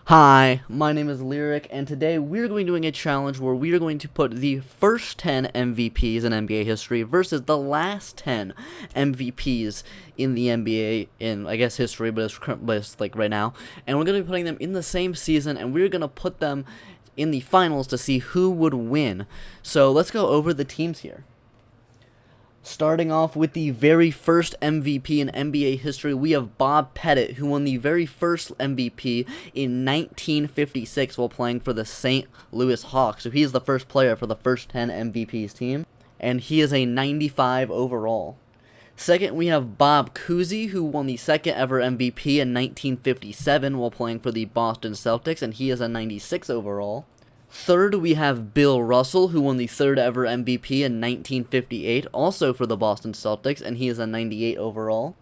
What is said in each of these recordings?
Hi, my name is Lyric, and today we're going to be doing a challenge where we are going to put the first 10 MVPs in NBA history versus the last 10 MVPs in the NBA in, I guess, history, but it's like right now. And we're going to be putting them in the same season, and we're going to put them in the finals to see who would win. So let's go over the teams here. Starting off with the very first MVP in NBA history, we have Bob Pettit, who won the very first MVP in 1956 while playing for the St. Louis Hawks. So he is the first player for the first 10 MVPs team, and he is a 95 overall. Second, we have Bob Cousy, who won the second ever MVP in 1957 while playing for the Boston Celtics, and he is a 96 overall. Third, we have Bill Russell, who won the third ever MVP in 1958, also for the Boston Celtics, and he is a 98 overall.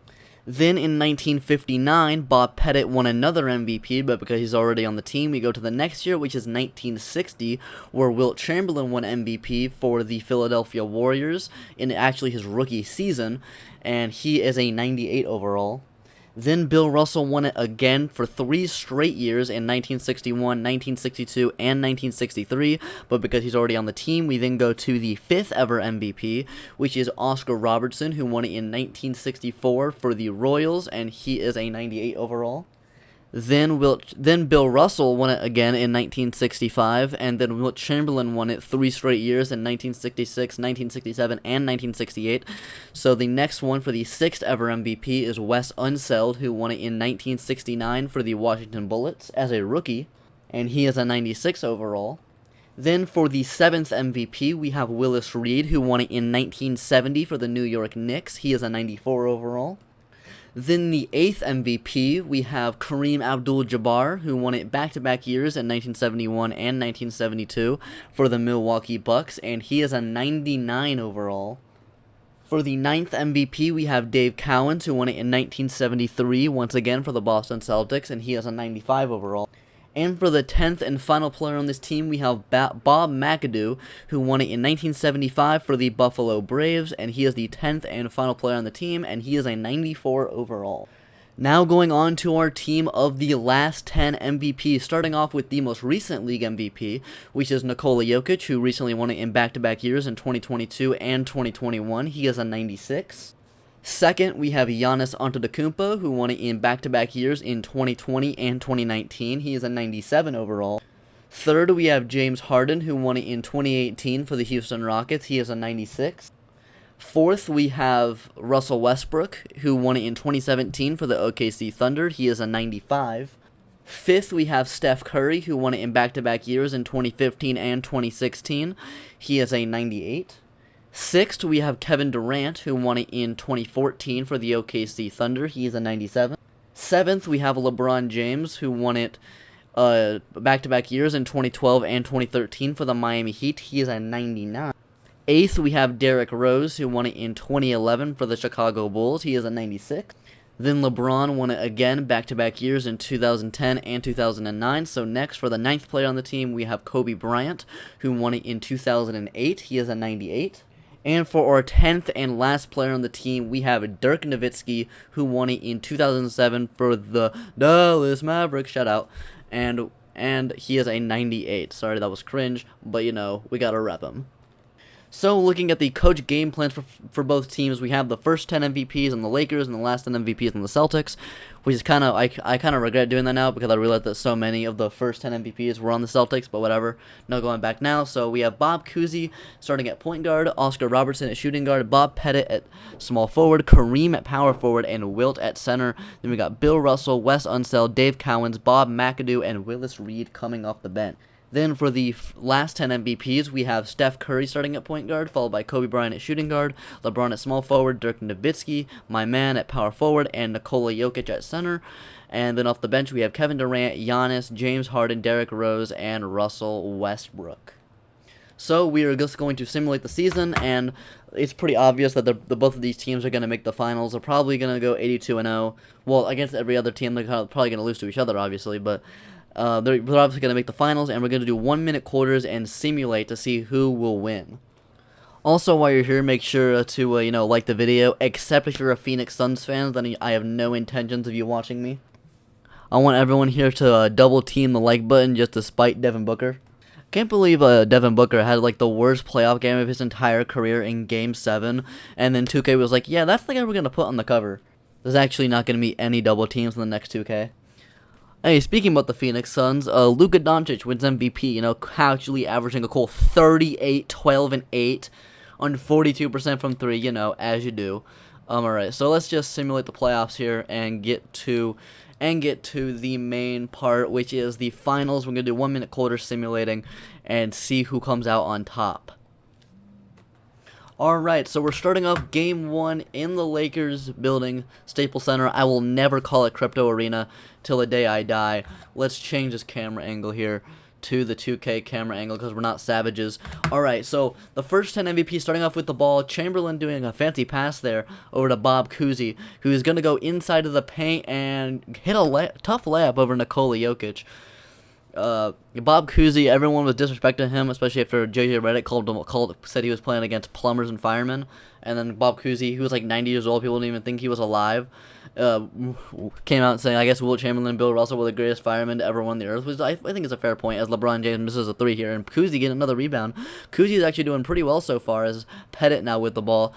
Then in 1959, Bob Pettit won another MVP, but because he's already on the team, we go to the next year, which is 1960, where Wilt Chamberlain won MVP for the Philadelphia Warriors in actually his rookie season, and he is a 98 overall. Then Bill Russell won it again for 3 straight years in 1961, 1962, and 1963, but because he's already on the team, we then go to the 5th ever MVP, which is Oscar Robertson, who won it in 1964 for the Royals, and he is a 98 overall. Then Bill Russell won it again in 1965, and then Wilt Chamberlain won it 3 straight years in 1966, 1967, and 1968. So the next one for the 6th ever MVP is Wes Unseld, who won it in 1969 for the Washington Bullets as a rookie, and he is a 96 overall. Then for the 7th MVP, we have Willis Reed, who won it in 1970 for the New York Knicks. He is a 94 overall. Then the 8th MVP, we have Kareem Abdul-Jabbar, who won it back-to-back years in 1971 and 1972 for the Milwaukee Bucks, and he is a 99 overall. For the 9th MVP, we have Dave Cowens, who won it in 1973, once again for the Boston Celtics, and he is a 95 overall. And for the 10th and final player on this team, we have Bob Mcadoo, who won it in 1975 for the Buffalo Braves, and he is the 10th and final player on the team, and he is a 94 overall. Now going on to our team of the last 10 MVPs, starting off with the most recent league MVP, which is Nicola Yokic, who recently won it in back-to-back years in 2022 and 2021. He is a 96. Second, we have Giannis Antetokounmpo, who won it in back-to-back years in 2020 and 2019. He is a 97 overall. Third, we have James Harden, who won it in 2018 for the Houston Rockets. He is a 96. Fourth, we have Russell Westbrook, who won it in 2017 for the OKC Thunder. He is a 95. Fifth, we have Steph Curry, who won it in back-to-back years in 2015 and 2016. He is a 98. Sixth, we have Kevin Durant, who won it in 2014 for the OKC Thunder. He is a 97. Seventh, we have LeBron James, who won it back-to-back years in 2012 and 2013 for the Miami Heat. He is a 99. Eighth, we have Derrick Rose, who won it in 2011 for the Chicago Bulls. He is a 96. Then LeBron won it again back-to-back years in 2010 and 2009. So next, for the 9th player on the team, we have Kobe Bryant, who won it in 2008. He is a 98. And for our 10th and last player on the team, we have Dirk Nowitzki, who won it in 2007 for the Dallas Mavericks. Shout out. And he is a 98. Sorry, that was cringe, but you know, we gotta rep him. So, looking at the coach game plans for both teams, we have the first 10 MVPs on the Lakers and the last 10 MVPs on the Celtics, which is kind of, I kind of regret doing that now because I realized that so many of the first 10 MVPs were on the Celtics, but whatever, no going back now. So, we have Bob Cousy starting at point guard, Oscar Robertson at shooting guard, Bob Pettit at small forward, Kareem at power forward, and Wilt at center. Then we got Bill Russell, Wes Unseld, Dave Cowens, Bob Mcadoo, and Willis Reed coming off the bench. Then for the last 10 MVPs, we have Steph Curry starting at point guard, followed by Kobe Bryant at shooting guard, LeBron at small forward, Dirk Nowitzki, my man at power forward, and Nicola Yokic at center. And then off the bench, we have Kevin Durant, Giannis, James Harden, Derrick Rose, and Russell Westbrook. So we are just going to simulate the season, and it's pretty obvious that the both of these teams are going to make the finals. They're probably going to go 82-0. Well, against every other team, they're probably going to lose to each other, obviously, but they're obviously going to make the finals, and we're going to do 1-minute quarters and simulate to see who will win. Also, while you're here, make sure to, like the video, except if you're a Phoenix Suns fan, then I have no intentions of you watching me. I want everyone here to double team the like button just to spite Devin Booker. Can't believe Devin Booker had like the worst playoff game of his entire career in Game 7, and then 2K was like, yeah, that's the guy we're going to put on the cover. There's actually not going to be any double teams in the next 2K. Hey, speaking about the Phoenix Suns, Luka Doncic wins MVP, you know, actually averaging a cool 38, 12, and 8 on 42% from 3, you know, as you do. Alright, so let's just simulate the playoffs here and get to the main part, which is the finals. We're going to do 1 minute quarter simulating and see who comes out on top. Alright, so we're starting off Game 1 in the Lakers building, Staples Center. I will never call it Crypto Arena till the day I die. Let's change this camera angle here to the 2K camera angle because we're not savages. Alright, so the first 10 MVP starting off with the ball. Chamberlain doing a fancy pass there over to Bob Cousy, who is going to go inside of the paint and hit a tough layup over Nicola Yokic. Bob Cousy, everyone was disrespecting him, especially after JJ Redick said he was playing against plumbers and firemen. And then Bob Cousy, who was like 90 years old, people didn't even think he was alive, came out saying, I guess Wilt Chamberlain and Bill Russell were the greatest firemen to ever run the earth, which I think is a fair point, as LeBron James misses a 3 here, and Cousy getting another rebound. Cousy is actually doing pretty well so far, as Pettit now with the ball.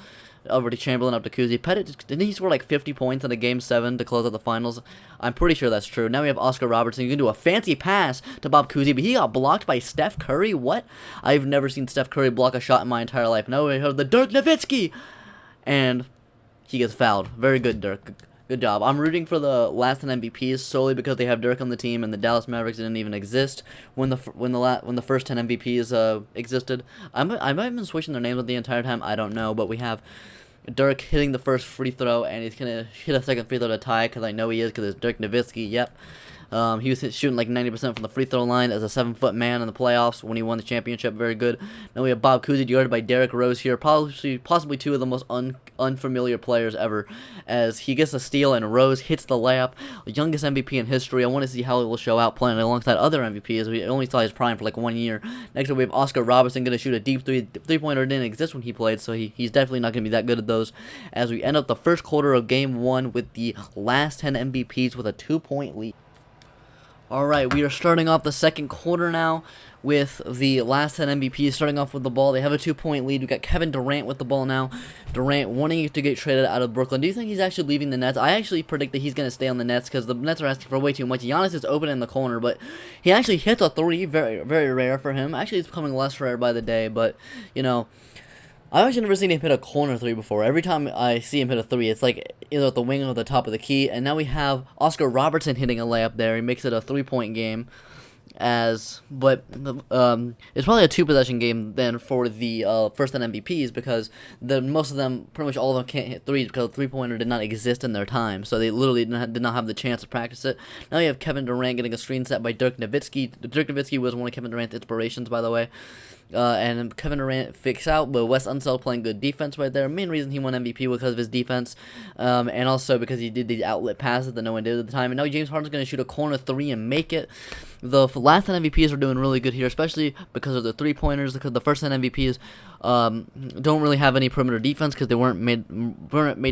Over to Chamberlain, up to Cousy. Pettit, didn't he score like 50 points in a Game 7 to close out the finals? I'm pretty sure that's true. Now we have Oscar Robertson. You can do a fancy pass to Bob Cousy, but he got blocked by Steph Curry? What? I've never seen Steph Curry block a shot in my entire life. Now we have the Dirk Nowitzki! And he gets fouled. Very good, Dirk. Good job. I'm rooting for the last 10 MVPs solely because they have Dirk on the team, and the Dallas Mavericks didn't even exist when the first 10 MVPs existed. I might have been switching their names the entire time. I don't know, but we have Dirk hitting the first free throw, and he's gonna hit a second free throw to tie because I know he is because it's Dirk Nowitzki. Yep. He was shooting like 90% from the free throw line as a 7-foot man in the playoffs when he won the championship. Very good. Now we have Bob Cousy guarded by Derrick Rose here, possibly two of the most unfamiliar players ever, as he gets a steal and Rose hits the layup. The youngest MVP in history. I want to see how he will show out playing alongside other MVPs. We only saw his prime for like 1 year. Next up we have Oscar Robertson going to shoot a deep three-pointer. Didn't exist when he played, so he's definitely not going to be that good at those. As we end up the first quarter of Game 1 with the last 10 MVPs with a 2-point lead. Alright, we are starting off the second quarter now with the last 10 MVPs starting off with the ball. They have a 2-point lead. We've got Kevin Durant with the ball now. Durant wanting to get traded out of Brooklyn. Do you think he's actually leaving the Nets? I actually predict that he's going to stay on the Nets because the Nets are asking for way too much. Giannis is open in the corner, but he actually hits a 3. Very, very rare for him. Actually, it's becoming less rare by the day, but, you know, I've actually never seen him hit a corner 3 before. Every time I see him hit a 3, it's like either at the wing or the top of the key. And now we have Oscar Robertson hitting a layup there. He makes it a 3-point game. It's probably a 2-possession game then for the first 10 MVPs because most of them, pretty much all of them, can't hit 3s because the 3-pointer did not exist in their time. So they literally did not have the chance to practice it. Now you have Kevin Durant getting a screen set by Dirk Nowitzki. Dirk Nowitzki was one of Kevin Durant's inspirations, by the way. And Kevin Durant fix out, but Wes Unseld playing good defense right there. Main reason he won MVP was because of his defense, and also because he did the outlet passes that no one did at the time. And now James Harden's going to shoot a corner 3 and make it. The last 10 MVPs are doing really good here, especially because of the 3-pointers. Because the first 10 MVPs don't really have any perimeter defense because they weren't made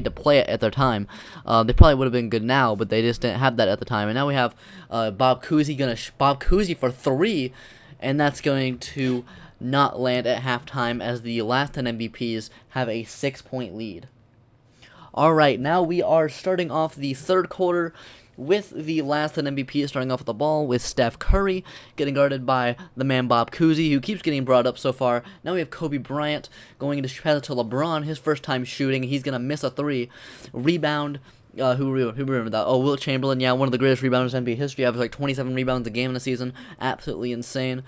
to play it at their time. They probably would have been good now, but they just didn't have that at the time. And now we have Bob Cousy for 3, and that's going to not land at halftime as the last 10 MVPs have a 6-point lead. Alright, now we are starting off the third quarter with the last 10 MVPs starting off with the ball with Steph Curry getting guarded by the man Bob Cousy, who keeps getting brought up so far. Now we have Kobe Bryant going to pass it to LeBron, his first time shooting. He's going to miss a 3. Rebound. Who remember that? Oh, Wilt Chamberlain, yeah, one of the greatest rebounders in NBA history. Averaged like 27 rebounds a game in a season. Absolutely insane.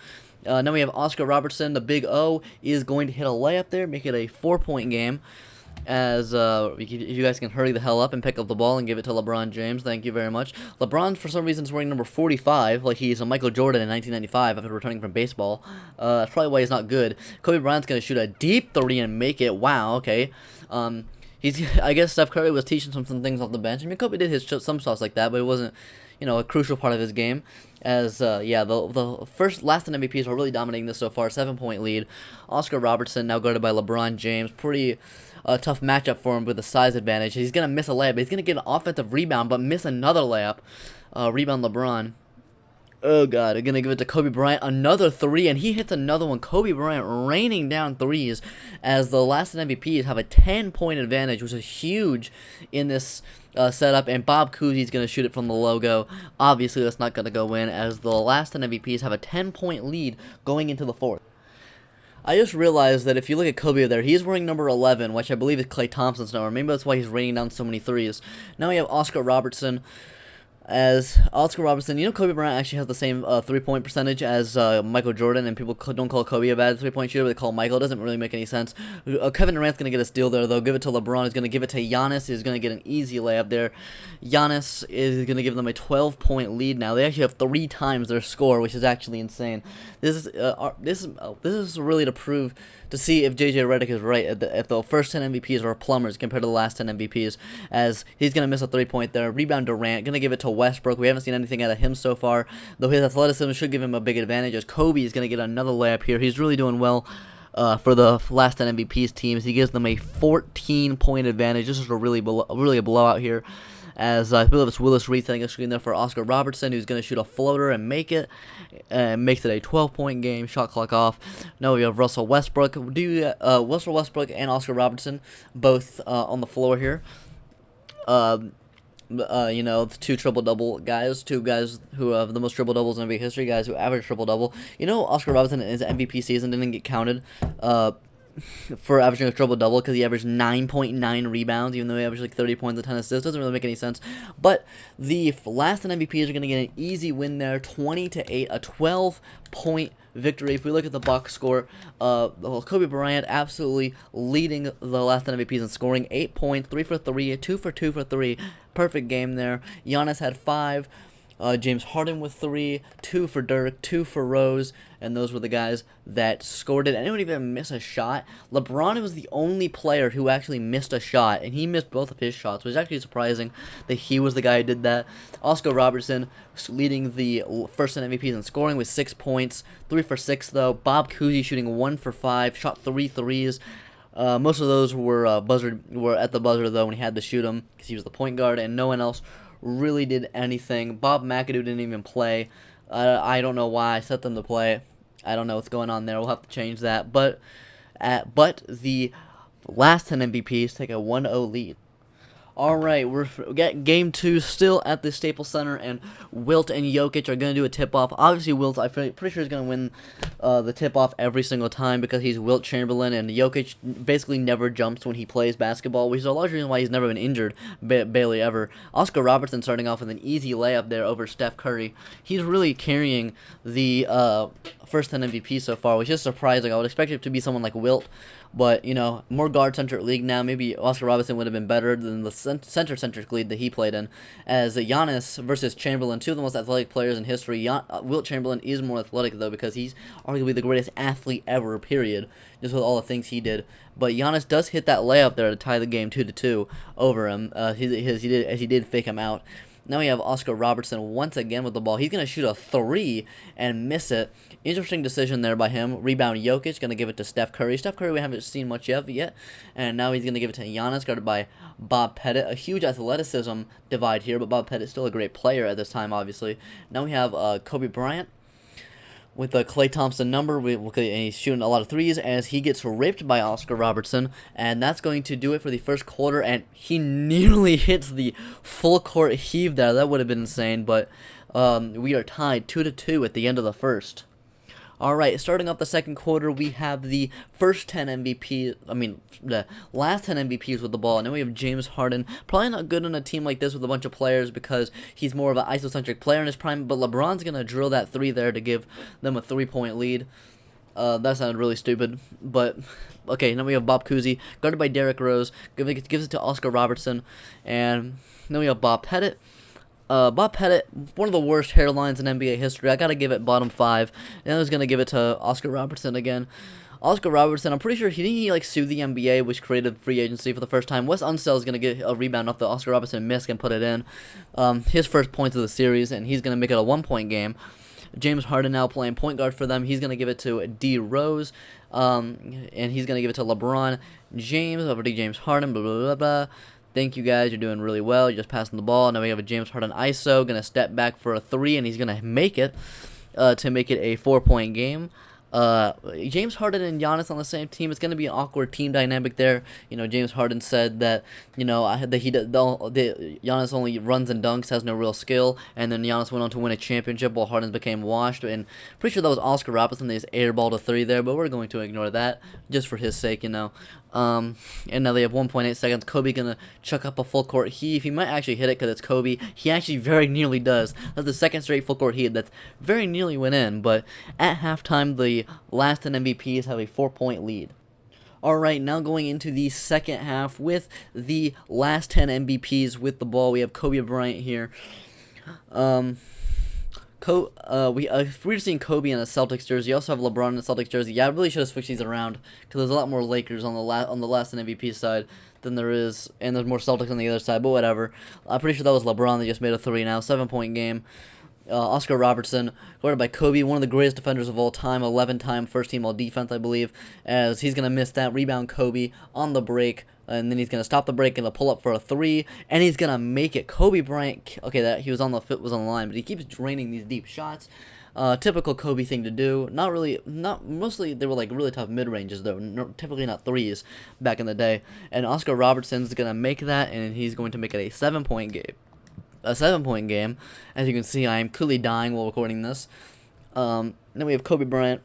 Now we have Oscar Robertson, the big O, is going to hit a layup there, make it a 4-point game. As if you guys can hurry the hell up and pick up the ball and give it to LeBron James, thank you very much. LeBron, for some reason, is wearing number 45, like he's a Michael Jordan in 1995 after returning from baseball. That's probably why he's not good. Kobe Bryant's going to shoot a deep 3 and make it. Wow, okay. I guess Steph Curry was teaching some things off the bench. I mean, Kobe did some stuff like that, but it wasn't, a crucial part of his game. As, the last 10 MVPs are really dominating this so far. 7-point lead. Oscar Robertson now guarded by LeBron James. Pretty tough matchup for him with the size advantage. He's going to miss a layup. He's going to get an offensive rebound, but miss another layup. Rebound LeBron. Oh god, they're gonna give it to Kobe Bryant, another three, and he hits another one. Kobe Bryant raining down threes as the last MVPs have a 10-point advantage, which is huge in this setup, and Bob Cousy's gonna shoot it from the logo. Obviously, that's not gonna go in as the last MVPs have a 10-point lead going into the fourth. I just realized that if you look at Kobe there, he's wearing number 11, which I believe is Klay Thompson's number. Maybe that's why he's raining down so many threes. Now we have Oscar Robertson. As Oscar Robertson, Kobe Bryant actually has the same 3-point percentage as Michael Jordan, and people don't call Kobe a bad 3-point shooter, but they call Michael. It doesn't really make any sense. Kevin Durant's going to get a steal there, though. Give it to LeBron. He's going to give it to Giannis. He's going to get an easy layup there. Giannis is going to give them a 12-point lead now. They actually have 3 times their score, which is actually insane. This is really to see if JJ Redick is right. If the first 10 MVPs are plumbers compared to the last 10 MVPs, as he's going to miss a 3-point there. Rebound Durant, going to give it to Westbrook. We haven't seen anything out of him so far, though his athleticism should give him a big advantage, as Kobe is going to get another layup here. He's really doing well for the last 10 MVPs teams. He gives them a 14-point advantage. This is really a blowout here, as I believe it's Willis Reed setting a screen there for Oscar Robertson, who's going to shoot a floater and make it, and makes it a 12-point game. Shot clock off. Now we have Russell Westbrook. Russell Westbrook and Oscar Robertson both on the floor here. The 2 triple-double guys, 2 guys who have the most triple-doubles in NBA history, guys who average triple-double. Oscar Robertson in his MVP season didn't get counted for averaging a triple-double because he averaged 9.9 rebounds, even though he averaged like 30 points and 10 assists. Doesn't really make any sense. But the last 10 MVPs are going to get an easy win there, 20-8, a 12-point victory. If we look at the box score, Kobe Bryant absolutely leading the last 10 MVPs in scoring, 8 points, 3 for 3, 2 for 2 for 3, perfect game there. Giannis had 5, James Harden with 3, 2 for Derrick, 2 for Rose, and those were the guys that scored it. Anyone even miss a shot? LeBron was the only player who actually missed a shot, and he missed both of his shots, which is actually surprising that he was the guy who did that. Oscar Robertson leading the first 10 MVPs in scoring with 6 points, 3 for 6 though. Bob Cousy shooting 1 for 5, shot 3 threes. Most of those were at the buzzer though when he had to shoot them because he was the point guard, and no one else really did anything. Bob Mcadoo didn't even play. I don't know why I set them to play. I don't know what's going on there. We'll have to change that. But the last 10 MVPs take a 1-0 lead. Alright, we're getting game 2 still at the Staples Center, and Wilt and Yokic are going to do a tip-off. Obviously, Wilt, I'm pretty sure, is going to win the tip-off every single time because he's Wilt Chamberlain, and Yokic basically never jumps when he plays basketball, which is a large reason why he's never been injured, barely ever. Oscar Robertson starting off with an easy layup there over Steph Curry. He's really carrying the first 10 MVPs so far, which is surprising. I would expect it to be someone like Wilt, but, more guard-centric league now. Maybe Oscar Robertson would have been better than the center-centric league that he played in. As Giannis versus Chamberlain, 2 of the most athletic players in history. Wilt Chamberlain is more athletic, though, because he's arguably the greatest athlete ever, period, just with all the things he did. But Giannis does hit that layup there to tie the game 2-2 over him. He did fake him out. Now we have Oscar Robertson once again with the ball. He's going to shoot a 3 and miss it. Interesting decision there by him. Rebound Jokic, going to give it to Steph Curry. Steph Curry we haven't seen much of yet. And now he's going to give it to Giannis, guarded by Bob Pettit. A huge athleticism divide here, but Bob Pettit still a great player at this time, obviously. Now we have Kobe Bryant with the Klay Thompson number, and he's shooting a lot of threes as he gets ripped by Oscar Robertson, and that's going to do it for the first quarter, and he nearly hits the full court heave there. That would have been insane, but we are tied 2-2 at the end of the first. Alright, starting off the second quarter, we have the first 10 MVPs, the last 10 MVPs with the ball. Now we have James Harden, probably not good on a team like this with a bunch of players because he's more of an isocentric player in his prime, but LeBron's going to drill that 3 there to give them a 3-point lead. That sounded really stupid, but okay, now we have Bob Cousy, guarded by Derrick Rose, gives it to Oscar Robertson, and then we have Bob Pettit. Bob Pettit, one of the worst hairlines in NBA history. I gotta give it bottom 5. And I was gonna give it to Oscar Robertson again. Oscar Robertson, I'm pretty sure he sued the NBA, which created free agency for the first time. Wes Unseld is gonna get a rebound off the Oscar Robertson miss and put it in. His first points of the series, and he's gonna make it a 1-point game. James Harden now playing point guard for them. He's gonna give it to D Rose, and he's gonna give it to LeBron James over to James Harden. Blah blah blah blah. Thank you guys. You're doing really well. You're just passing the ball. Now we have a James Harden ISO. Going to step back for a 3, and he's going to make it to make it a 4-point game. James Harden and Giannis on the same team. It's going to be an awkward team dynamic there. James Harden said that Giannis only runs and dunks, has no real skill, and then Giannis went on to win a championship while Harden became washed. And pretty sure that was Oscar Robertson. They just airballed a 3 there, but we're going to ignore that just for his sake. And now they have 1.8 seconds. Kobe gonna chuck up a full court heave. He might actually hit it because it's Kobe. He actually very nearly does. That's the second straight full court heave that's very nearly went in. But at halftime, the last 10 MVPs have a 4-point lead. Alright, now going into the second half with the last 10 MVPs with the ball. We have Kobe Bryant here. We're seeing Kobe in a Celtics jersey. You also have LeBron in a Celtics jersey. Yeah, I really should have switched these around because there's a lot more Lakers on the last MVP side than there is, and there's more Celtics on the other side. But whatever. I'm pretty sure that was LeBron that just made a 3 now. 7-point game. Oscar Robertson, guarded by Kobe, one of the greatest defenders of all time, 11-time first-team all-defense, I believe, as he's going to miss that. Rebound Kobe on the break, and then he's going to stop the break and pull up for a 3, and he's going to make it. Kobe Bryant, okay, that he was on the line, but he keeps draining these deep shots. Typical Kobe thing to do. Mostly they were like really tough mid-ranges though, typically not 3s back in the day. And Oscar Robertson's going to make that, and he's going to make it a 7-point game. As you can see, I am clearly dying while recording this. Then we have Kobe Bryant.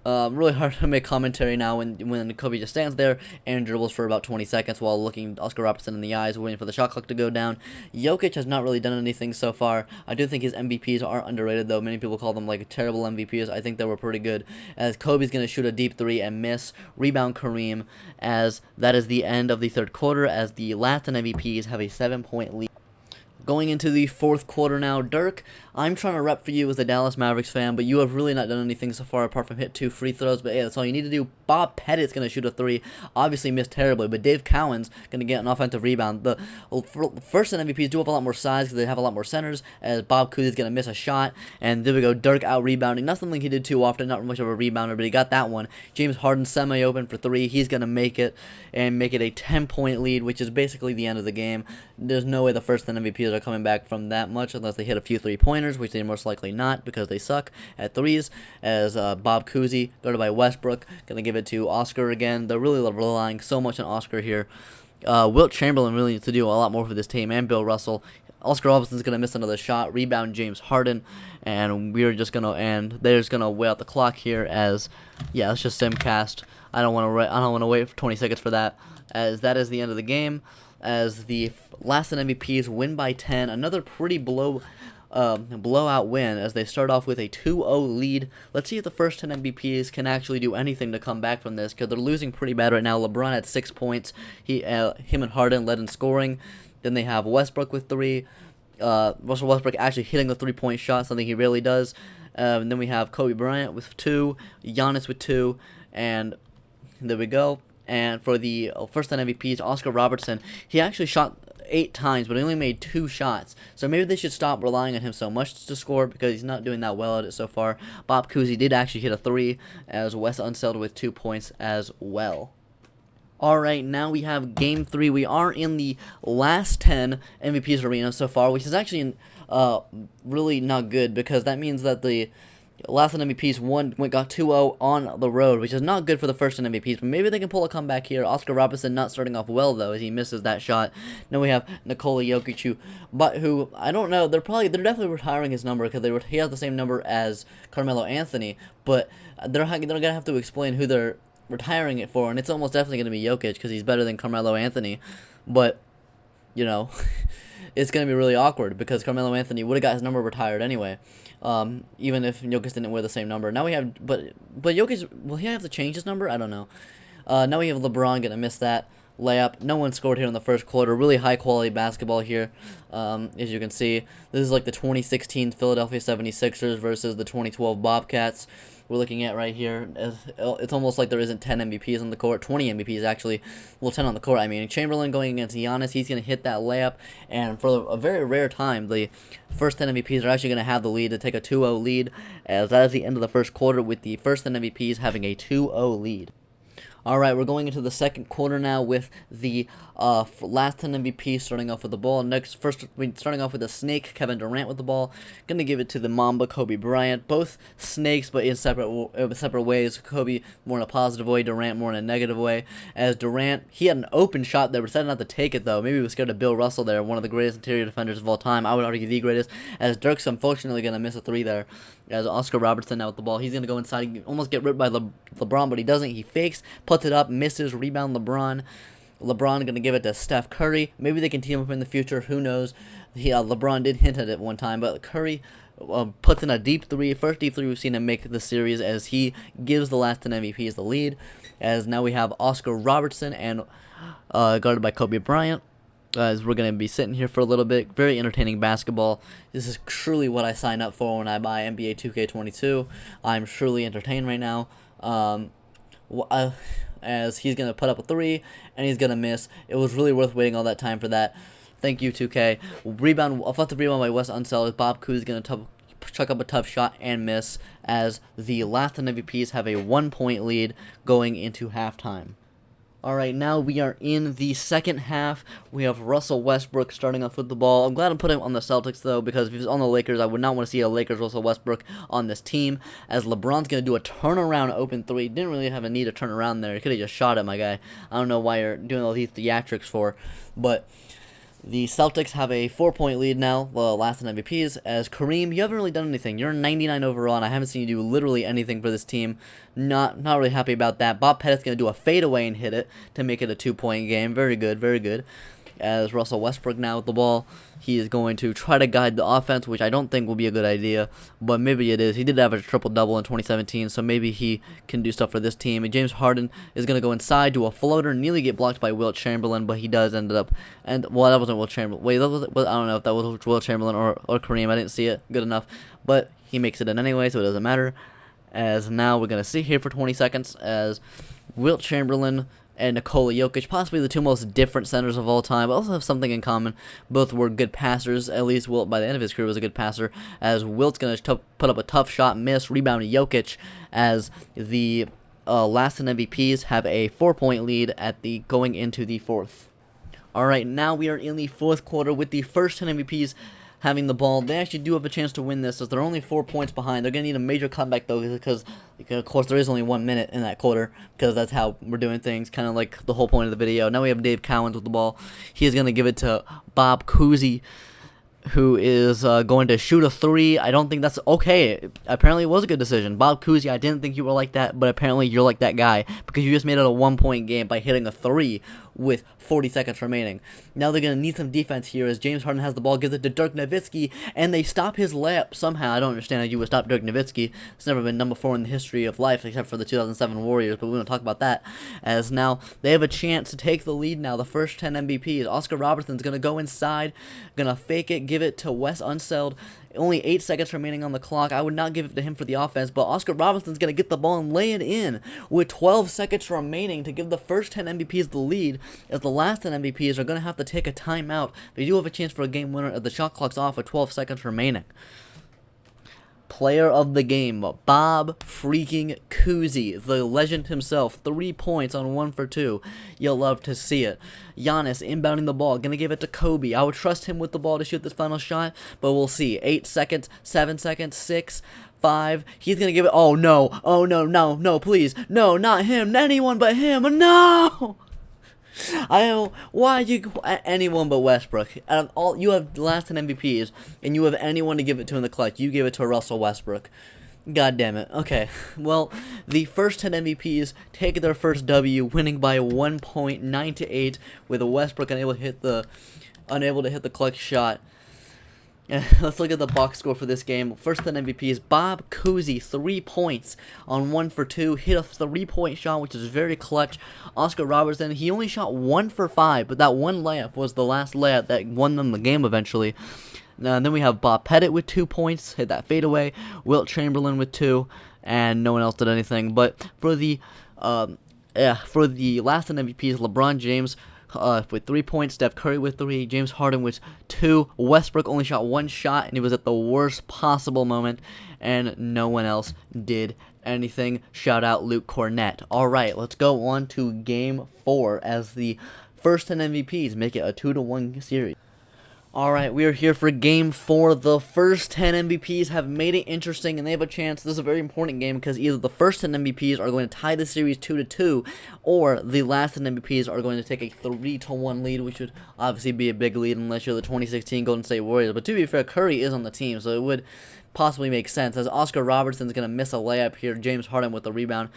Really hard to make commentary now when Kobe just stands there and dribbles for about 20 seconds while looking Oscar Robertson in the eyes, waiting for the shot clock to go down. Jokic has not really done anything so far. I do think his MVPs are underrated, though. Many people call them like terrible MVPs. I think they were pretty good, as Kobe's going to shoot a deep 3 and miss. Rebound Kareem, as that is the end of the third quarter, as the last 10 MVPs have a 7-point lead. Going into the fourth quarter now, Dirk, I'm trying to rep for you as a Dallas Mavericks fan, but you have really not done anything so far apart from hit 2 free throws, but hey, that's all you need to do. Bob Pettit's going to shoot a 3, obviously missed terribly, but Dave Cowan's going to get an offensive rebound. The first MVPs do have a lot more size because they have a lot more centers, as Bob Cousy's going to miss a shot, and there we go, Dirk out-rebounding. Not something he did too often, not much of a rebounder, but he got that one. James Harden semi-open for 3, he's going to make it, and make it a 10-point lead, which is basically the end of the game. There's no way the first 10 MVPs are coming back from that much unless they hit a few 3-pointers, which they're most likely not because they suck at 3s, as Bob Cousy, guarded by Westbrook, going to give it to Oscar again. They're really relying so much on Oscar here. Wilt Chamberlain really needs to do a lot more for this team, and Bill Russell. Oscar Robertson's going to miss another shot, rebound James Harden, and they're just going to weigh out the clock here as, yeah, let's just simcast. I don't want to wait for 20 seconds for that, as that is the end of the game. As the last 10 MVPs win by 10, another pretty blowout win as they start off with a 2-0 lead. Let's see if the first 10 MVPs can actually do anything to come back from this, because they're losing pretty bad right now. LeBron had 6 points. Him and Harden led in scoring. Then they have Westbrook with 3. Russell Westbrook actually hitting the 3-point shot, something he rarely does. And then we have Kobe Bryant with 2, Giannis with 2, and there we go. And for the first 10 MVPs, Oscar Robertson, he actually shot 8 times, but he only made 2 shots. So maybe they should stop relying on him so much to score because he's not doing that well at it so far. Bob Cousy did actually hit a 3, as Wes Unseld with 2 points as well. Alright, now we have Game 3. We are in the last 10 MVPs arena so far, which is actually really not good because that means that the last 10 MVPs got 2-0 on the road, which is not good for the first 10 MVPs, but maybe they can pull a comeback here. Oscar Robertson not starting off well, though, as he misses that shot. Now we have Nicola Yokic, who I don't know, they're definitely retiring his number because he has the same number as Carmelo Anthony, but they're going to have to explain who they're retiring it for, and it's almost definitely going to be Jokic because he's better than Carmelo Anthony, but, it's going to be really awkward because Carmelo Anthony would have got his number retired anyway, even if Jokic didn't wear the same number. Now we have, but Jokic, will he have to change his number? I don't know. Now we have LeBron going to miss that layup. No one scored here in the first quarter. Really high quality basketball here. As you can see, this is like the 2016 Philadelphia 76ers versus the 2012 Bobcats. We're looking at right here. It's almost like there isn't 10 MVPs on the court, 20 MVPs actually. Well, 10 on the court, I mean. Chamberlain going against Giannis, he's going to hit that layup, and for a very rare time, the first 10 MVPs are actually going to have the lead to take a 2-0 lead, as that is the end of the first quarter with the first 10 MVPs having a 2-0 lead. All right, we're going into the second quarter now with the last 10 MVP starting off with the ball. Starting off with the snake, Kevin Durant with the ball. Gonna give it to the Mamba, Kobe Bryant. Both snakes, but in separate ways. Kobe more in a positive way, Durant more in a negative way. As Durant, he had an open shot there, but decided not to take it though. Maybe he was scared of Bill Russell there, one of the greatest interior defenders of all time. I would argue the greatest. As Dirk's unfortunately gonna miss a three there. As Oscar Robertson now with the ball, he's gonna go inside, almost get ripped by LeBron, but he doesn't. He fakes, puts it up, misses, rebound LeBron. LeBron going to give it to Steph Curry. Maybe they can team up in the future. Who knows? LeBron did hint at it one time, but Curry puts in a deep three. First deep three we've seen him make the series as he gives the last 10 MVPs the lead. As now we have Oscar Robertson and guarded by Kobe Bryant. As we're going to be sitting here for a little bit. Very entertaining basketball. This is truly what I sign up for when I buy NBA 2K22. I'm truly entertained right now. As he's going to put up a three, and he's going to miss. It was really worth waiting all that time for that. Thank you, 2K. Offensive rebound by Wes Unseld. Bob Cousy is going to chuck up a tough shot and miss, as the last 10 MVPs have a 1-point lead going into halftime. Alright, now we are in the second half. We have Russell Westbrook starting off with the ball. I'm glad I'm putting him on the Celtics, though, because if he was on the Lakers, I would not want to see a Lakers Russell Westbrook on this team, as LeBron's going to do a turnaround open three. Didn't really have a need to turn around there. He could have just shot it, my guy. I don't know why you're doing all these theatrics for, but the Celtics have a 4-point lead now, the last 10 MVPs, as Kareem, you haven't really done anything. You're 99 overall, and I haven't seen you do literally anything for this team. Not really happy about that. Bob Pettit's going to do a fadeaway and hit it to make it a 2-point game. Very good, very good. As Russell Westbrook now with the ball, he is going to try to guide the offense, which I don't think will be a good idea, but maybe it is. He did average a triple-double in 2017, so maybe he can do stuff for this team. And James Harden is going to go inside, do a floater, nearly get blocked by Wilt Chamberlain, but he does end up, well, that wasn't Wilt Chamberlain. Wait, I don't know if that was Wilt Chamberlain or Kareem. I didn't see it good enough, but he makes it in anyway, so it doesn't matter. As now we're going to sit here for 20 seconds as Wilt Chamberlain and Nicola Yokic, possibly the two most different centers of all time, but also have something in common. Both were good passers. At least Wilt, by the end of his career, was a good passer, as Wilt's going to put up a tough shot, miss, rebound to Yokic, as the last 10 MVPs have a 4-point lead at the going into the fourth. Alright, now we are in the fourth quarter with the first 10 MVPs having the ball. They actually do have a chance to win this, as they're only 4 points behind. They're going to need a major comeback, though, because of course, there is only 1 minute in that quarter, because that's how we're doing things, kind of like the whole point of the video. Now we have Dave Cowens with the ball. He is going to give it to Bob Cousy, who is going to shoot a three. I don't think that's okay. Apparently, it was a good decision. Bob Cousy, I didn't think you were like that, but apparently you're like that guy, because you just made it a 1-point game by hitting a three with 40 seconds remaining. Now they're going to need some defense here, as James Harden has the ball, gives it to Dirk Nowitzki, and they stop his layup somehow. I don't understand how you would stop Dirk Nowitzki. It's never been number 4 in the history of life, except for the 2007 Warriors, but we won't talk about that, as now they have a chance to take the lead now, the first 10 MVPs. Oscar Robertson's going to go inside, going to fake it, give it to Wes Unseld. Only 8 seconds remaining on the clock. I would not give it to him for the offense, but Oscar Robertson's going to get the ball and lay it in with 12 seconds remaining to give the first 10 MVPs the lead, as the last 10 MVPs are going to have to take a timeout. They do have a chance for a game winner as the shot clock's off with 12 seconds remaining. Player of the game, Bob freaking Cousy, the legend himself, 3 points on 1 for 2. You'll love to see it. Giannis inbounding the ball, gonna give it to Kobe. I would trust him with the ball to shoot this final shot, but we'll see. 8 seconds, 7 seconds, 6, 5. He's gonna give it. Oh no! Oh no! No! No! Please! No! Not him! Anyone but him! No! I know why you anyone but Westbrook. Out of all, you have the last 10 MVPs, and you have anyone to give it to in the clutch. You give it to Russell Westbrook. God damn it. Okay, well, the first 10 MVPs take their first W, winning by 1 point, 9-8, with Westbrook unable to hit the clutch shot. Let's look at the box score for this game. First 10 MVPs, Bob Cousy, 3 points on 1 for 2. Hit a 3-point shot, which is very clutch. Oscar Robertson, he only shot 1 for 5, but that one layup was the last layup that won them the game eventually. And then we have Bob Pettit with 2 points, hit that fadeaway. Wilt Chamberlain with 2, and no one else did anything. But for the last 10 MVPs, LeBron James, with 3 points, Steph Curry with 3, James Harden with 2, Westbrook only shot 1 shot, and he was at the worst possible moment, and no one else did anything. Shout out Luke Cornett. Alright, let's go on to Game 4 as the first 10 MVPs make it a 2-1 series. Alright, we are here for Game 4. The first 10 MVPs have made it interesting, and they have a chance. This is a very important game because either the first 10 MVPs are going to tie the series 2-2, or the last 10 MVPs are going to take a 3-1 lead, which would obviously be a big lead unless you're the 2016 Golden State Warriors. But to be fair, Curry is on the team, so it would possibly make sense, as Oscar Robertson is going to miss a layup here. James Harden with the rebound.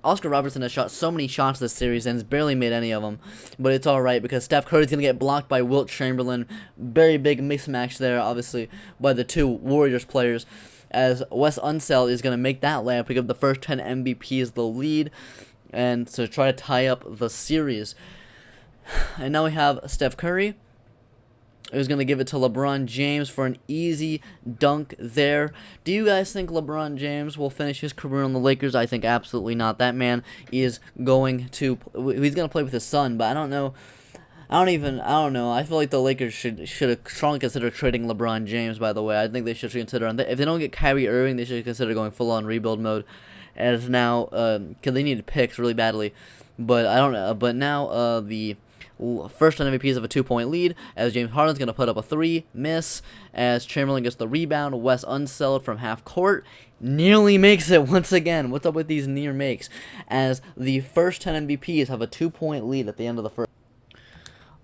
Oscar Robertson has shot so many shots this series and has barely made any of them, but it's alright because Steph Curry is going to get blocked by Wilt Chamberlain. Very big mismatch there, obviously, by the two Warriors players, as Wes Unseld is going to make that layup to give the first 10 MVPs the lead and to try to tie up the series. And now we have Steph Curry, who's going to give it to LeBron James for an easy dunk there. Do you guys think LeBron James will finish his career on the Lakers? I think absolutely not. That man is going to, he's going to play with his son, but I don't know. I don't know. I feel like the Lakers should strongly consider trading LeBron James, by the way. I think they should consider, if they don't get Kyrie Irving, they should consider going full-on rebuild mode, as now, because they needed picks really badly. But I don't know. But now, the first 10 MVPs have a 2-point lead, as James Harden's going to put up a 3, miss, as Chamberlain gets the rebound. Wes Unseld from half court nearly makes it once again. What's up with these near makes? As the first 10 MVPs have a 2-point lead at the end of the first.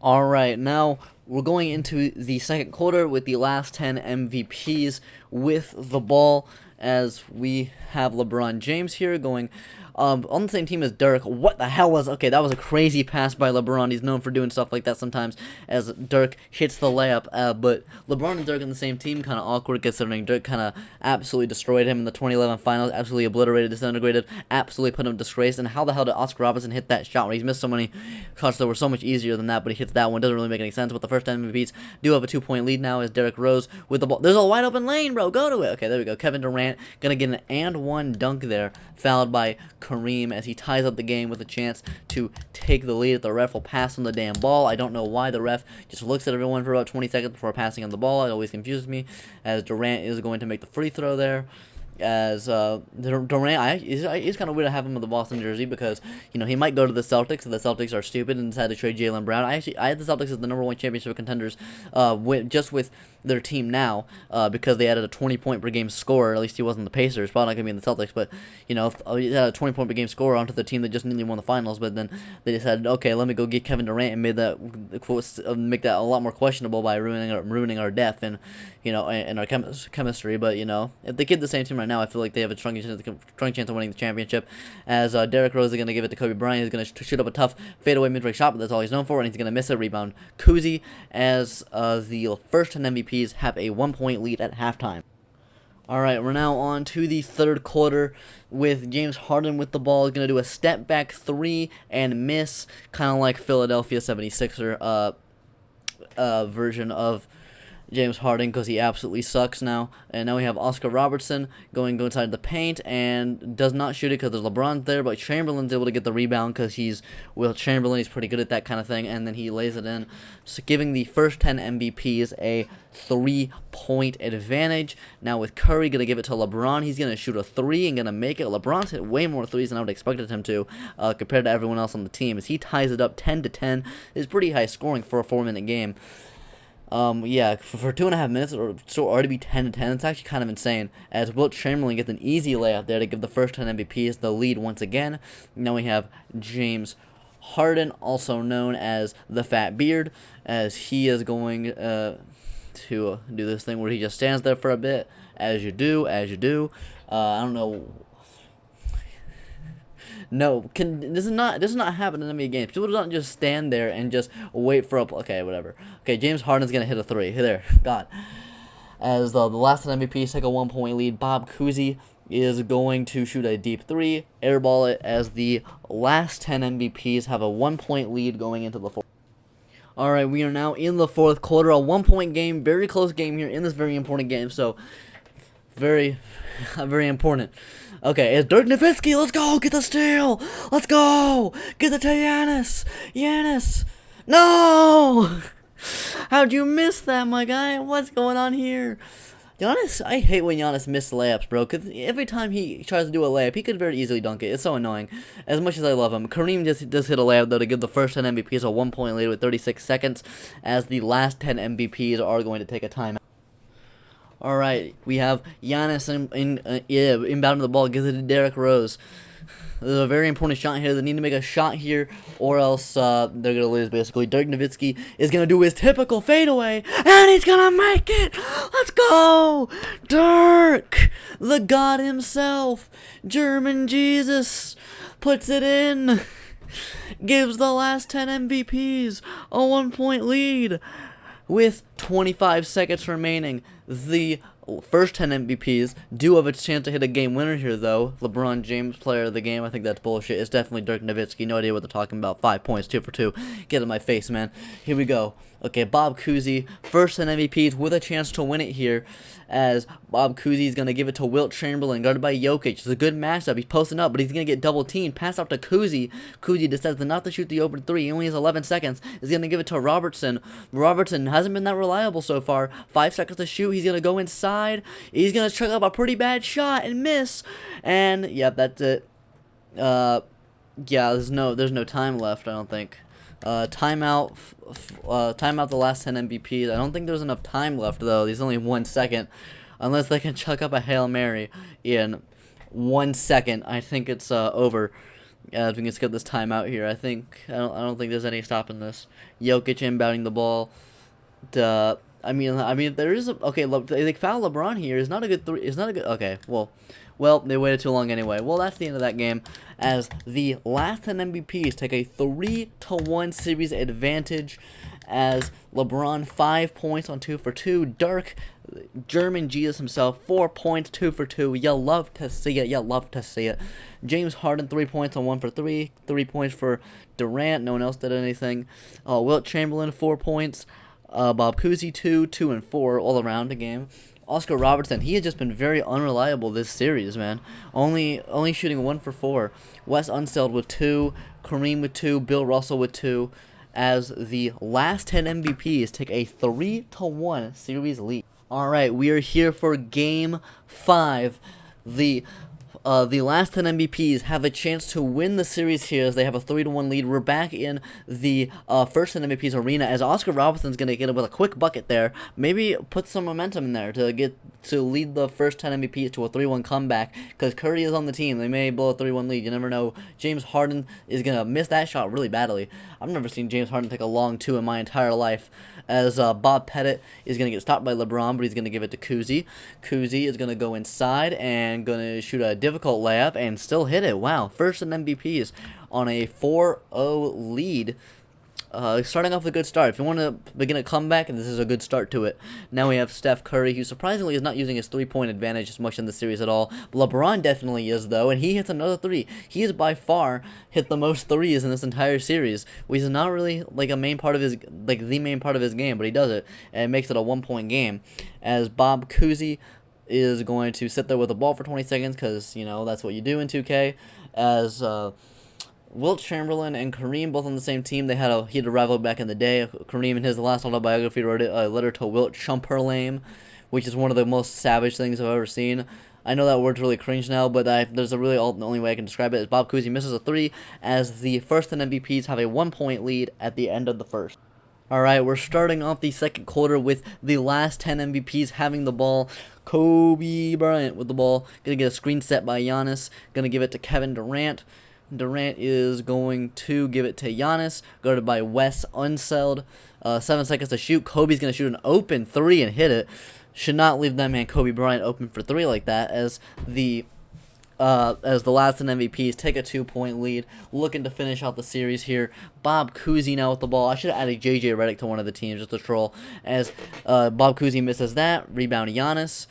Alright, now we're going into the second quarter with the last 10 MVPs with the ball, as we have LeBron James here going on the same team as Dirk. What the hell was... Okay, that was a crazy pass by LeBron. He's known for doing stuff like that sometimes, as Dirk hits the layup. But LeBron and Dirk on the same team, kind of awkward, considering Dirk kind of absolutely destroyed him in the 2011 finals, absolutely obliterated, disintegrated, absolutely put him in disgrace. And how the hell did Oscar Robertson hit that shot when he's missed so many shots that were so much easier than that, but he hits that one? Doesn't really make any sense. But the first 10 MVPs do have a 2-point lead now, as Derrick Rose with the ball. There's a wide open lane, bro. Go to it. Okay, there we go. Kevin Durant gonna get an and-one dunk there, fouled by Kareem, as he ties up the game with a chance to take the lead. The ref will pass on the damn ball. I don't know why the ref just looks at everyone for about 20 seconds before passing on the ball. It always confuses me, as Durant is going to make the free throw there. As Durant, it's kind of weird to have him with the Boston jersey, because, you know, he might go to the Celtics, and the Celtics are stupid and decide to trade Jaylen Brown. I had the Celtics as the #1 championship contenders, with their team now, because they added a 20-point per game scorer. At least he wasn't the Pacers, probably not gonna be in the Celtics, but, you know, he had a 20-point per game scorer onto the team that just nearly won the finals. But then they decided, okay, let me go get Kevin Durant, and made that make that a lot more questionable by ruining our depth and, you know, and our chemistry. But, you know, if they keep the same team right now, I feel like they have a strong chance of winning the championship, as Derrick Rose is going to give it to Kobe Bryant. He's going to shoot up a tough fadeaway mid-range shot, but that's all he's known for, and he's going to miss a rebound. Cousy, as the first 10 MVPs have a 1-point lead at halftime. Alright, we're now on to the third quarter, with James Harden with the ball. He's going to do a step-back 3 and miss, kind of like Philadelphia 76er version of James Harden, because he absolutely sucks now. And now we have Oscar Robertson going inside the paint and does not shoot it because there's LeBron there, but Chamberlain's able to get the rebound because he's Wilt Chamberlain. He's pretty good at that kind of thing, and then he lays it in, so giving the first 10 MVPs a 3-point advantage. Now with Curry going to give it to LeBron. He's going to shoot a 3 and going to make it. LeBron's hit way more threes than I would have expected him to, compared to everyone else on the team, as he ties it up 10-10. It's pretty high scoring for a 4-minute game. Yeah, for 2.5 minutes, or so already be 10-10, it's actually kind of insane, as Wilt Chamberlain gets an easy layup there to give the first 10 MVPs the lead once again. Now we have James Harden, also known as the Fat Beard, as he is going to do this thing where he just stands there for a bit, as you do. I don't know. No, this does not happen in NBA games. People don't just stand there and just wait for okay, whatever. Okay, James Harden's gonna hit a 3. There, God. As the last 10 MVPs take a 1-point lead, Bob Cousy is going to shoot a deep 3, airball it, as the last 10 MVPs have a 1-point lead going into the fourth. Alright, we are now in the fourth quarter, a 1-point game, very close game here in this very important game. So Very, very important. Okay, it's Dirk Nowitzki. Let's go. Get the steal. Let's go. Get it to Giannis. Giannis. No. How'd you miss that, my guy? What's going on here? Giannis, I hate when Giannis misses layups, bro, because every time he tries to do a layup, he could very easily dunk it. It's so annoying. As much as I love him. Kareem just does hit a layup, though, to give the first 10 MVPs a 1-point lead with 36 seconds, as the last 10 MVPs are going to take a timeout. Alright, we have Giannis inbounding the ball, gives it to Derrick Rose. There's a very important shot here. They need to make a shot here, or else they're going to lose, basically. Dirk Nowitzki is going to do his typical fadeaway, and he's going to make it! Let's go! Dirk! The God himself! German Jesus! Puts it in! Gives the last 10 MVPs a 1-point lead! With 25 seconds remaining, the first 10 MVPs do have a chance to hit a game winner here, though. LeBron James, player of the game. I think that's bullshit. It's definitely Dirk Nowitzki. No idea what they're talking about. 5 points, 2 for 2. Get in my face, man. Here we go. Okay, Bob Cousy, first 10 MVPs with a chance to win it here, as Bob Cousy is going to give it to Wilt Chamberlain, guarded by Yokic. It's a good matchup. He's posting up, but he's going to get double teamed. Pass out to Cousy. Cousy decides not to shoot the open three. He only has 11 seconds. He's going to give it to Robertson. Robertson hasn't been that reliable so far. 5 seconds to shoot. He's going to go inside. He's going to chuck up a pretty bad shot and miss. And, yep, that's it. Yeah, there's no time left, I don't think. Timeout the last 10 MVPs. I don't think there's enough time left, though. There's only 1 second. Unless they can chuck up a Hail Mary in 1 second, I think it's over. As we can skip this timeout here. I don't think there's any stopping this. Jokic inbounding the ball. I mean, there is okay. They foul LeBron here. It's not a good three. It's not a good. Okay, well, they waited too long anyway. Well, that's the end of that game, as the last 10 MVPs take a 3-1 series advantage, as LeBron 5 points on 2 for 2. Dirk, German Jesus himself, 4 points, 2 for 2. You love to see it. You love to see it. James Harden, 3 points on 1 for 3. 3 points for Durant. No one else did anything. Wilt Chamberlain, 4 points. Bob Cousy, 2 and 4 all around the game. Oscar Robertson, he has just been very unreliable this series, man. Only shooting 1 for 4. Wes Unseld with 2, Kareem with 2, Bill Russell with 2, as the last 10 MVPs take a 3-1 series lead. Alright, we are here for Game 5. The last 10 MVPs have a chance to win the series here, as they have a 3-1 lead. We're back in the first 10 MVPs arena, as Oscar Robertson's going to get it with a quick bucket there. Maybe put some momentum in there to lead the first 10 MVPs to a 3-1 comeback, because Curry is on the team. They may blow a 3-1 lead. You never know. James Harden is going to miss that shot really badly. I've never seen James Harden take a long 2 in my entire life, as Bob Pettit is going to get stopped by LeBron, but he's going to give it to Cousy. Cousy is going to go inside and going to shoot a difficult layup and still hit it. Wow, first in MVPs on a 4-0 lead. Starting off with a good start. If you want to begin a comeback, this is a good start to it. Now we have Steph Curry, who surprisingly is not using his 3-point advantage as much in the series at all. LeBron definitely is, though, and he hits another 3. He has by far hit the most 3s in this entire series, which is not really like the main part of his game, but he does it, and it makes it a 1-point game. As Bob Cousy is going to sit there with the ball for 20 seconds, because, you know, that's what you do in 2K, as Wilt Chamberlain and Kareem, both on the same team. They had a heated rivalry back in the day. Kareem, in his last autobiography, wrote a letter to Wilt Chamberlain, which is one of the most savage things I've ever seen. I know that word's really cringe now, but there's a really the only way I can describe it is Bob Cousy misses a 3, as the first 10 MVPs have a 1-point lead at the end of the first. Alright, we're starting off the second quarter with the last 10 MVPs having the ball. Kobe Bryant with the ball. Gonna get a screen set by Giannis. Gonna give it to Kevin Durant. Durant is going to give it to Giannis, guarded by Wes Unseld. 7 seconds to shoot. Kobe's going to shoot an open 3 and hit it. Should not leave that man Kobe Bryant open for 3 like that, as the last 10 MVPs take a 2-point lead, looking to finish out the series here. Bob Cousy now with the ball. I should have added JJ Redick to one of the teams just to troll, as Bob Cousy misses that. Rebound Giannis.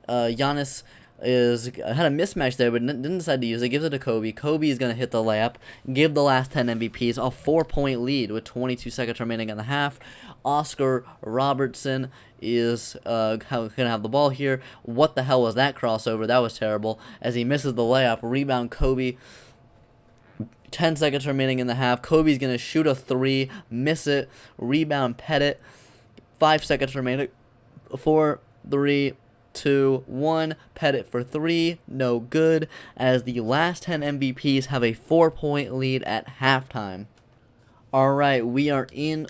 Giannis had a mismatch there, but didn't decide to use it. Gives it to Kobe. Kobe is gonna hit the layup, give the last 10 MVPs a 4-point lead with 22 seconds remaining in the half. Oscar Robertson is gonna have the ball here. What the hell was that crossover? That was terrible. As he misses the layup, rebound Kobe. 10 seconds remaining in the half. Kobe's gonna shoot a 3, miss it. Rebound Pettit. 5 seconds remaining. 4, 3, 2, 1. Pettit for 3, no good, as the last 10 MVPs have a 4-point lead at halftime. Alright, we are in...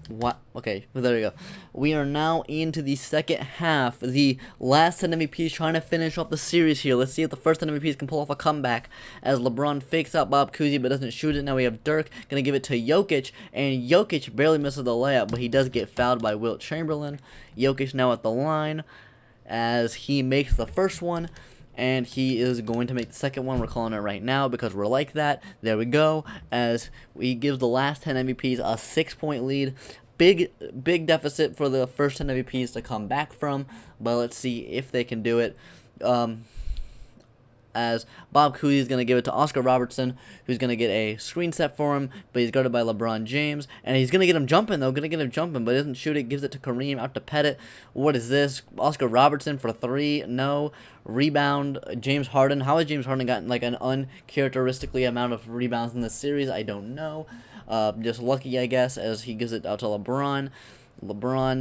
What? Okay, there we go. We are now into the second half. The last 10 MVPs trying to finish off the series here. Let's see if the first 10 MVPs can pull off a comeback, as LeBron fakes out Bob Cousy but doesn't shoot it. Now we have Dirk going to give it to Yokic, and Yokic barely misses the layup, but he does get fouled by Wilt Chamberlain. Yokic now at the line, as he makes the first one, and he is going to make the second one. We're calling it right now because we're like that. There we go, as he gives the last 10 MVPs a 6-point lead. Big deficit for the first 10 MVPs to come back from, but let's see if they can do it. As Bob Cousy is going to give it to Oscar Robertson, who's going to get a screen set for him, but he's guarded by LeBron James, and he's going to get him jumping, but doesn't shoot it, gives it to Kareem, out to Pettit. What is this? Oscar Robertson for 3, no. Rebound, James Harden. How has James Harden gotten like an uncharacteristically amount of rebounds in this series? I don't know. Just lucky, I guess, as he gives it out to LeBron.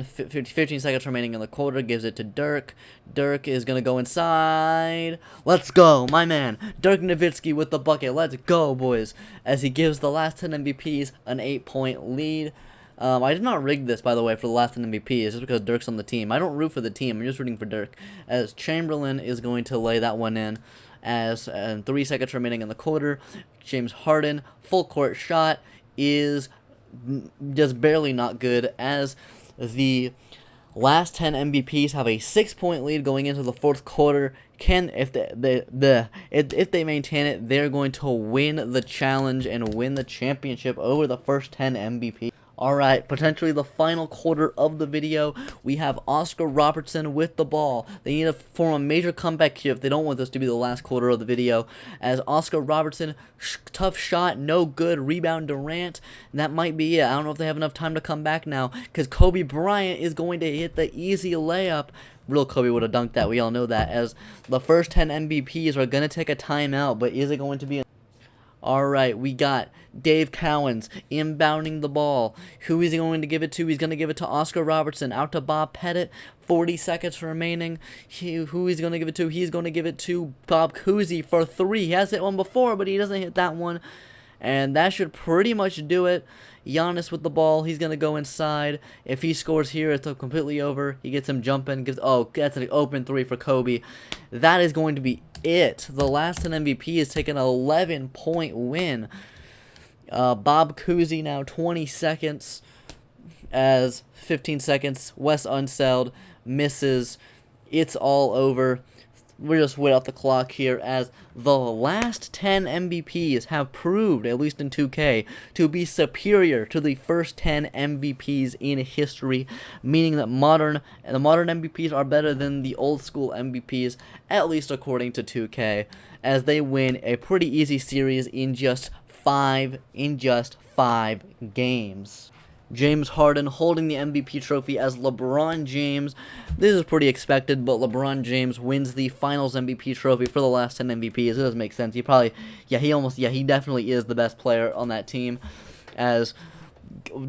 15 seconds remaining in the quarter, gives it to Dirk. Dirk is going to go inside. Let's go, my man. Dirk Nowitzki with the bucket. Let's go, boys. As he gives the last 10 MVPs an 8-point lead. I did not rig this, by the way, for the last 10 MVPs, just because Dirk's on the team. I don't root for the team. I'm just rooting for Dirk. As Chamberlain is going to lay that one in. As 3 seconds remaining in the quarter, James Harden, full court shot, is just barely not good, as the last 10 MVPs have a 6-point lead going into the fourth quarter. If they maintain it, they're going to win the challenge and win the championship over the first 10 MVPs. Alright, potentially the final quarter of the video, we have Oscar Robertson with the ball. They need to form a major comeback here if they don't want this to be the last quarter of the video. As Oscar Robertson, tough shot, no good, rebound Durant. And that might be it. I don't know if they have enough time to come back now, because Kobe Bryant is going to hit the easy layup. Real Kobe would have dunked that, we all know that. As the first 10 MVPs are going to take a timeout, but is it going to be... Alright, we got Dave Cowens inbounding the ball. Who is he going to give it to? He's going to give it to Oscar Robertson. Out to Bob Pettit. 40 seconds remaining. Who is he going to give it to? He's going to give it to Bob Cousy for 3. He has hit one before, but he doesn't hit that one. And that should pretty much do it. Giannis with the ball. He's going to go inside. If he scores here, it's completely over. He gets him jumping. That's an open 3 for Kobe. That is going to be it. The last 10 MVPs take an 11-point win. Bob Cousy now 20 seconds. As 15 seconds. Wes Unseld misses. It's all over. We're just way off the clock here, as the last 10 MVPs have proved, at least in 2K, to be superior to the first 10 MVPs in history, meaning that the modern MVPs are better than the old school MVPs, at least according to 2K, as they win a pretty easy series in just 5 games. James Harden holding the MVP trophy as LeBron James. This is pretty expected, but LeBron James wins the Finals MVP trophy for the last 10 MVPs. It doesn't make sense. He definitely is the best player on that team. As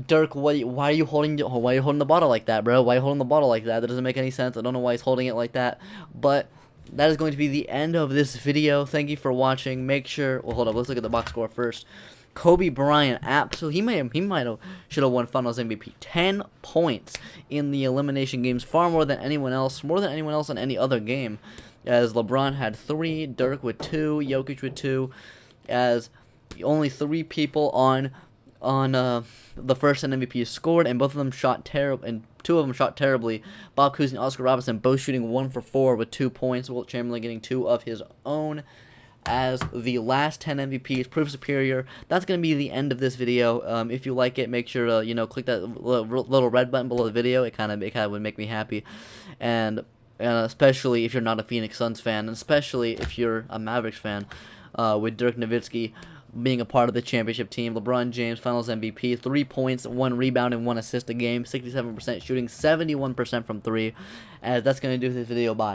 Dirk, why are you holding the bottle like that, bro? Why are you holding the bottle like that? That doesn't make any sense. I don't know why he's holding it like that, but that is going to be the end of this video. Thank you for watching. Make sure, well, hold up, let's look at the box score first. Kobe Bryant, absolutely, should have won Finals MVP. 10 points in the elimination games, far more than anyone else in any other game. As LeBron had 3, Dirk with 2, Jokic with 2, as only 3 people on the first 10 MVPs scored, and both of them shot terrible, and 2 of them shot terribly. Bob Cousy and Oscar Robertson both shooting 1 for 4 with 2 points. Wilt Chamberlain getting 2 of his own. As the last 10 MVPs prove superior. That's going to be the end of this video. If you like it, make sure to click that little red button below the video. It kind of would make me happy. And especially if you're not a Phoenix Suns fan, and especially if you're a Mavericks fan, with Dirk Nowitzki being a part of the championship team. LeBron James, Finals MVP, 3 points, 1 rebound, and 1 assist a game, 67% shooting, 71% from 3. As that's going to do this video. Bye.